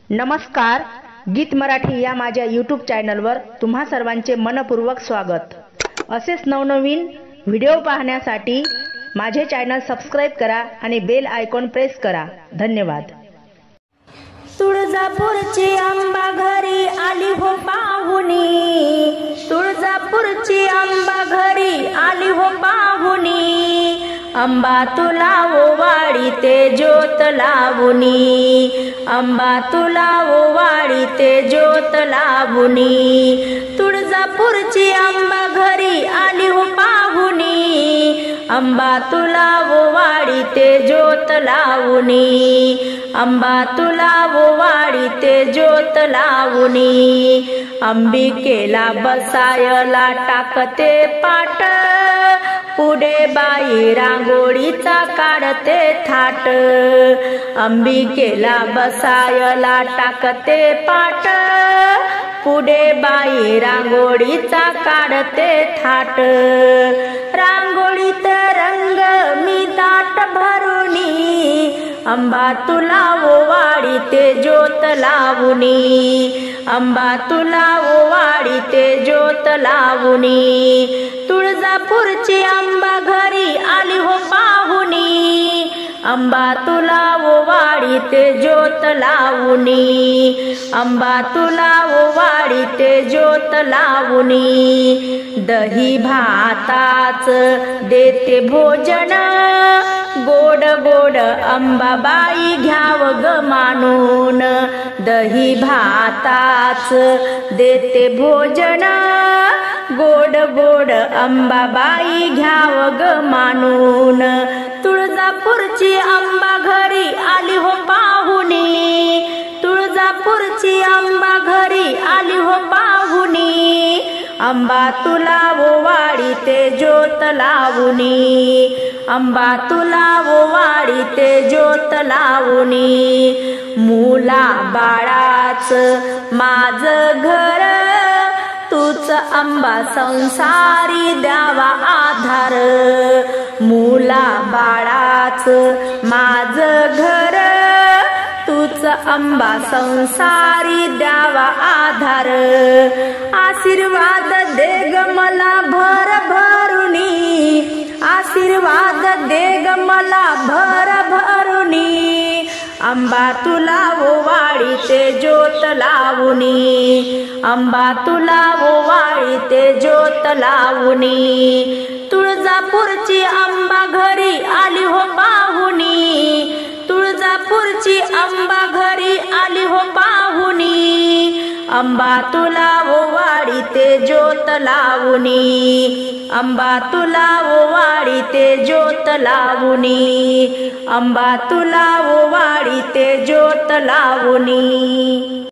नमस्कार, गीत मराठी या माझ्या यूट्यूब चॅनलवर तुम्हा सर्वांचे मनपूर्वक स्वागत। असेच नवनवीन व्हिडिओ पाहण्यासाठी माझे चॅनल सबस्क्राइब करा आणि बेल आयकॉन प्रेस करा। धन्यवाद। तुळजापूरची अंबा घरी आली हो पाहुणी, तुळजापूरची अंबा घरी आली हो पाहुणी। अंबा तुला ओवाळी ते ज्योत लावुनी, अंबा तुला ओवाळी ते ज्योत लावुनी। तुळजापूरची अंबा घरी आली हो पाहुणी, अंबा तुला ओवाळी ते ज्योत लावुनी, अंबा तुला ओवाळी ते ज्योत लावुनी। अंबिकेला बसायला टाकते पाट, पुढे बाई रांगोळीचा काढते थाट। अंबिकेला बसायला टाकते पाट, पुढे बाई रांगोळीचा काढते थाट। रांगोळीत रंग मी दाट भरुनी, अंबा तुला ओवाळी ते ज्योत लावुनी, अंबा तुला ओवाळी ते ज्योत लावुनी। तुळजापूरची अंबा घरी आली हो पाहुणी, अंबा तुला ओवाळी ते ज्योत लावुनी, अंबा तुला ओवाळी ते ज्योत लावुनी। दही भाताच देते भोजन, गोड गोड अंबाबाई घ्याव ग मानून। दही भाताच देते भोजन, गोड गोड अंबाबाई घ्याव ग मानून। तुळजापूरची अंबा घरी आली हो पाहुणी, तुळजापूरची अंबा घरी आली हो पाहुणी। अंबा तुला ओवाळी ते ज्योत लावुनी, अंबा तुला ओवाळी ते ज्योत लावुनी। मुला बाळाच माझ घर, तूच अंबा संसारी द्यावा आधार। मुला बाळाच माझ घर, तूच अंबा संसारी द्यावा आधार। आशीर्वाद दे ग मला भर भरुनी, आशीर्वाद दे ग मला भर भरुनी। अंबा तुला ओवाळी ते ज्योत लावुनी, अंबा तुला ओवाळी ते ज्योत लावुनी। तुळजापूरची अंबा घरी आली हो पाहुणी, तुळजापूरची अंबा घरी आली हो पाहुणी। अंबा तुला ओवाळी ते ज्योत लावुनी, अंबा तुला ओवाळी ते ज्योत लावुनी, अंबा तुला ओवाळी ते ज्योत लावुनी।